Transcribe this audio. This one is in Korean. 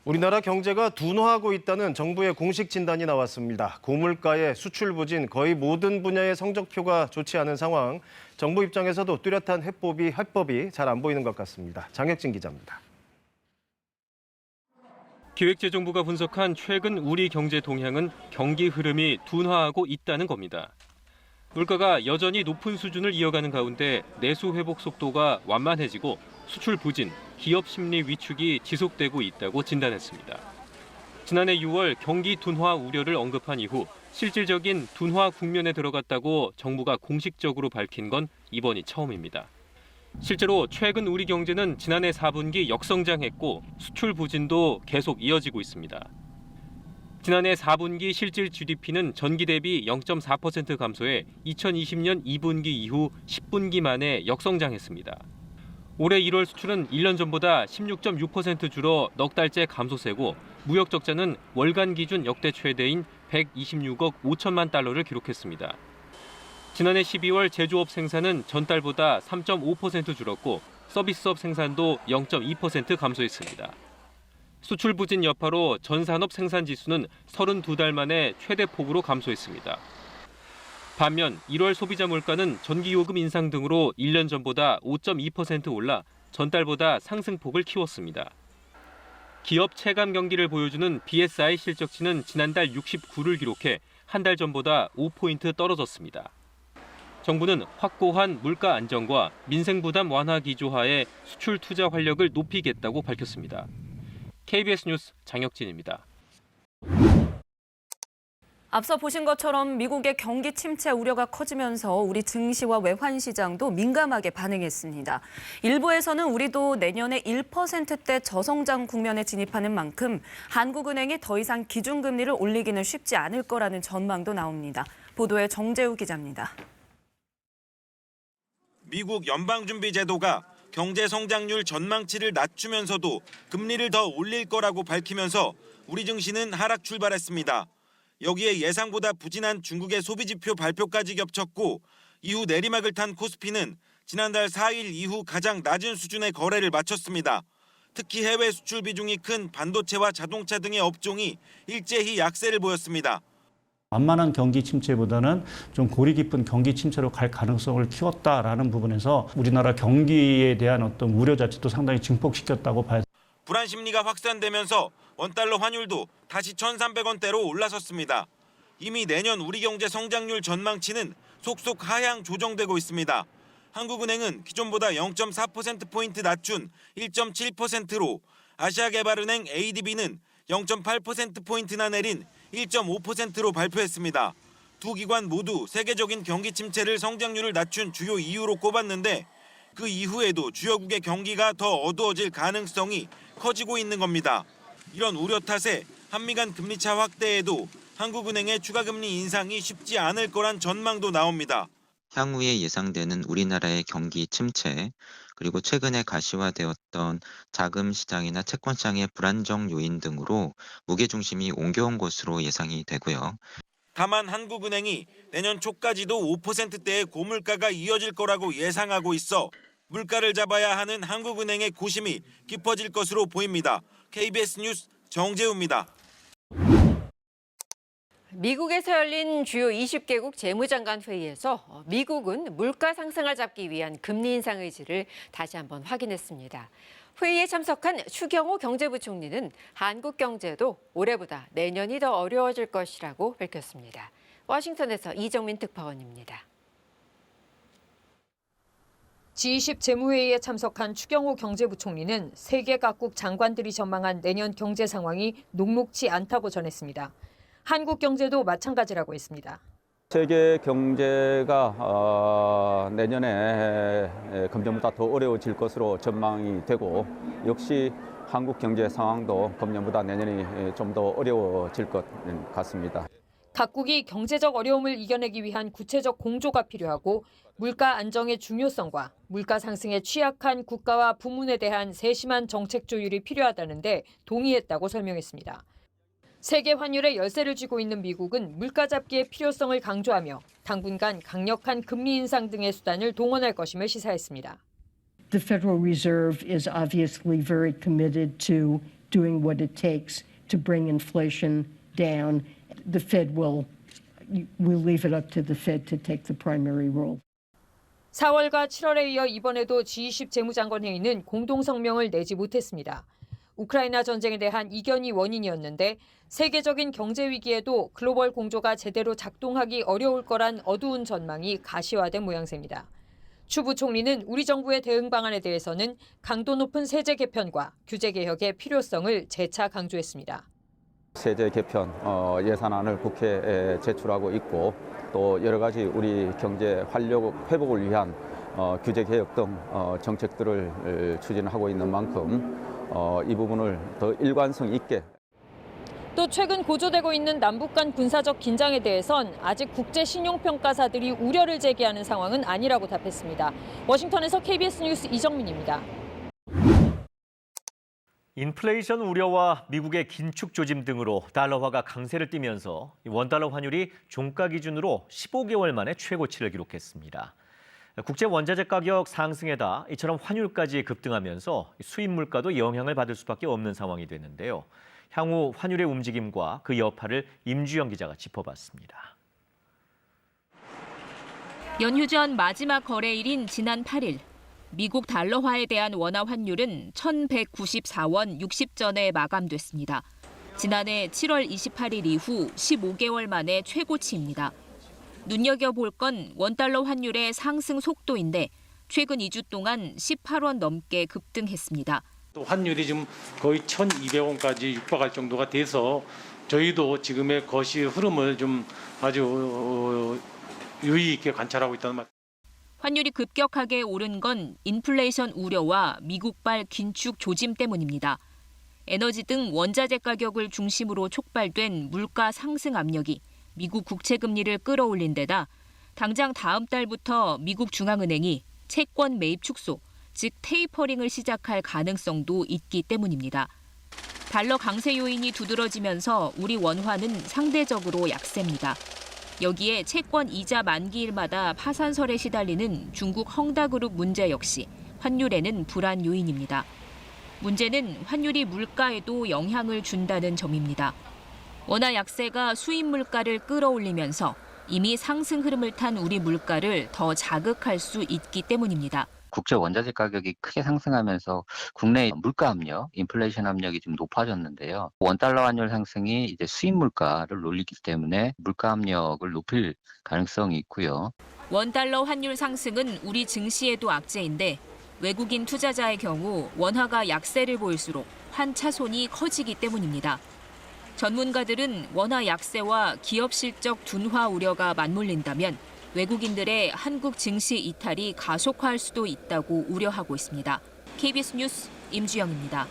우리나라 경제가 둔화하고 있다는 정부의 공식 진단이 나왔습니다. 고물가에 수출 부진, 거의 모든 분야의 성적표가 좋지 않은 상황. 정부 입장에서도 뚜렷한 해법이 잘 안 보이는 것 같습니다. 장혁진 기자입니다. 기획재정부가 분석한 최근 우리 경제 동향은 경기 흐름이 둔화하고 있다는 겁니다. 물가가 여전히 높은 수준을 이어가는 가운데 내수 회복 속도가 완만해지고 수출 부진, 기업 심리 위축이 지속되고 있다고 진단했습니다. 지난해 6월 경기 둔화 우려를 언급한 이후 실질적인 둔화 국면에 들어갔다고 정부가 공식적으로 밝힌 건 이번이 처음입니다. 실제로 최근 우리 경제는 지난해 4분기 역성장했고 수출 부진도 계속 이어지고 있습니다. 지난해 4분기 실질 GDP는 전기 대비 0.4% 감소해 2020년 2분기 이후 10분기 만에 역성장했습니다. 올해 1월 수출은 1년 전보다 16.6% 줄어 넉 달째 감소세고 무역 적자는 월간 기준 역대 최대인 126억 5천만 달러를 기록했습니다. 지난해 12월 제조업 생산은 전달보다 3.5% 줄었고 서비스업 생산도 0.2% 감소했습니다. 수출 부진 여파로 전산업 생산 지수는 32달 만에 최대폭으로 감소했습니다. 반면 1월 소비자 물가는 전기요금 인상 등으로 1년 전보다 5.2% 올라 전달보다 상승폭을 키웠습니다. 기업 체감 경기를 보여주는 BSI 실적치는 지난달 69를 기록해 한 달 전보다 5포인트 떨어졌습니다. 정부는 확고한 물가 안정과 민생 부담 완화 기조하에 수출 투자 활력을 높이겠다고 밝혔습니다. KBS 뉴스 장혁진입니다. 앞서 보신 것처럼 미국의 경기 침체 우려가 커지면서 우리 증시와 외환 시장도 민감하게 반응했습니다. 일부에서는 우리도 내년에 1%대 저성장 국면에 진입하는 만큼 한국은행이 더 이상 기준금리를 올리기는 쉽지 않을 거라는 전망도 나옵니다. 보도에 정재우 기자입니다. 미국 연방준비제도가 경제 성장률 전망치를 낮추면서도 금리를 더 올릴 거라고 밝히면서 우리 증시는 하락 출발했습니다. 여기에 예상보다 부진한 중국의 소비지표 발표까지 겹쳤고 이후 내리막을 탄 코스피는 지난달 4일 이후 가장 낮은 수준의 거래를 마쳤습니다. 특히 해외 수출 비중이 큰 반도체와 자동차 등의 업종이 일제히 약세를 보였습니다. 완만한 경기 침체보다는 좀 골이 깊은 경기 침체로 갈 가능성을 키웠다라는 부분에서 우리나라 경기에 대한 어떤 우려 자체도 상당히 증폭시켰다고 봐야 됩니다. 불안 심리가 확산되면서 원달러 환율도 다시 1,300원대로 올라섰습니다. 이미 내년 우리 경제 성장률 전망치는 속속 하향 조정되고 있습니다. 한국은행은 기존보다 0.4%포인트 낮춘 1.7%로 아시아개발은행 ADB는 0.8%포인트나 내린 1.5%로 발표했습니다. 두 기관 모두 세계적인 경기 침체를 성장률을 낮춘 주요 이유로 꼽았는데 그 이후에도 주요국의 경기가 더 어두워질 가능성이 커지고 있는 겁니다. 이런 우려 탓에 한미 간 금리차 확대에도 한국은행의 추가금리 인상이 쉽지 않을 거란 전망도 나옵니다. 향후에 예상되는 우리나라의 경기 침체, 그리고 최근에 가시화되었던 자금 시장이나 채권 시장의 불안정 요인 등으로 무게중심이 옮겨온 것으로 예상이 되고요. 다만 한국은행이 내년 초까지도 5%대의 고물가가 이어질 거라고 예상하고 있어 물가를 잡아야 하는 한국은행의 고심이 깊어질 것으로 보입니다. KBS 뉴스 정재우입니다. 미국에서 열린 주요 20개국 재무장관 회의에서 미국은 물가 상승을 잡기 위한 금리 인상 의지를 다시 한번 확인했습니다. 회의에 참석한 추경호 경제부총리는 한국 경제도 올해보다 내년이 더 어려워질 것이라고 밝혔습니다. 워싱턴에서 이정민 특파원입니다. G20 재무회의에 참석한 추경호 경제부총리는 세계 각국 장관들이 전망한 내년 경제 상황이 녹록지 않다고 전했습니다. 한국 경제도 마찬가지라고 했습니다. 세계 경제가 내년에 금년보다 더 어려워질 것으로 전망이 되고 역시 한국 경제 상황도 금년보다 내년이 좀 더 어려워질 것 같습니다. 각국이 경제적 어려움을 이겨내기 위한 구체적 공조가 필요하고 물가 안정의 중요성과 물가 상승에 취약한 국가와 부문에 대한 세심한 정책 조율이 필요하다는데 동의했다고 설명했습니다. 세계 환율에 열세를 쥐고 있는 미국은 물가 잡기의 필요성을 강조하며 당분간 강력한 금리 인상 등의 수단을 동원할 것임을 시사했습니다. The Federal Reserve is obviously very committed to doing what it takes to bring inflation down. The Fed we'll leave it up to the Fed to take the primary role. 4월과 7월에 이어 이번에도 G20 재무장관 회의는 공동 성명을 내지 못했습니다. 우크라이나 전쟁에 대한 이견이 원인이었는데 세계적인 경제 위기에도 글로벌 공조가 제대로 작동하기 어려울 거란 어두운 전망이 가시화된 모양새입니다. 추 부총리는 우리 정부의 대응 방안에 대해서는 강도 높은 세제 개편과 규제 개혁의 필요성을 재차 강조했습니다. 세제 개편 예산안을 국회에 제출하고 있고 또 여러 가지 우리 경제 활력 회복을 위한 규제 개혁 등 정책들을 추진하고 있는 만큼 이 부분을 더 일관성 있게. 또 최근 고조되고 있는 남북 간 군사적 긴장에 대해선 아직 국제 신용평가사들이 우려를 제기하는 상황은 아니라고 답했습니다. 워싱턴에서 KBS 뉴스 이정민입니다. 인플레이션 우려와 미국의 긴축 조짐 등으로 달러화가 강세를 띠면서 원달러 환율이 종가 기준으로 15개월 만에 최고치를 기록했습니다. 국제 원자재 가격 상승에다 이처럼 환율까지 급등하면서 수입 물가도 영향을 받을 수밖에 없는 상황이 됐는데요. 향후 환율의 움직임과 그 여파를 임주영 기자가 짚어봤습니다. 연휴 전 마지막 거래일인 지난 8일. 미국 달러화에 대한 원화 환율은 1,194원 60전에 마감됐습니다. 지난해 7월 28일 이후 15개월 만에 최고치입니다. 눈여겨볼 건 원달러 환율의 상승 속도인데 최근 2주 동안 18원 넘게 급등했습니다. 또 환율이 지금 거의 1,200원까지 육박할 정도가 돼서 저희도 지금의 거시 흐름을 좀 아주 유의 있게 관찰하고 있다는 말. 환율이 급격하게 오른 건 인플레이션 우려와 미국발 긴축 조짐 때문입니다. 에너지 등 원자재 가격을 중심으로 촉발된 물가 상승 압력이 미국 국채 금리를 끌어올린 데다 당장 다음 달부터 미국 중앙은행이 채권 매입 축소, 즉 테이퍼링을 시작할 가능성도 있기 때문입니다. 달러 강세 요인이 두드러지면서 우리 원화는 상대적으로 약세입니다. 여기에 채권 이자 만기일마다 파산설에 시달리는 중국 헝다그룹 문제 역시 환율에는 불안 요인입니다. 문제는 환율이 물가에도 영향을 준다는 점입니다. 원화 약세가 수입 물가를 끌어올리면서 이미 상승 흐름을 탄 우리 물가를 더 자극할 수 있기 때문입니다. 국제 원자재 가격이 크게 상승하면서 국내 물가 압력, 인플레이션 압력이 좀 높아졌는데요. 원달러 환율 상승이 이제 수입 물가를 올리기 때문에 물가 압력을 높일 가능성이 있고요. 원달러 환율 상승은 우리 증시에도 악재인데 외국인 투자자의 경우 원화가 약세를 보일수록 환차손이 커지기 때문입니다. 전문가들은 원화 약세와 기업 실적 둔화 우려가 맞물린다면 외국인들의 한국 증시 이탈이 가속화할 수도 있다고 우려하고 있습니다. KBS 뉴스 임주영입니다.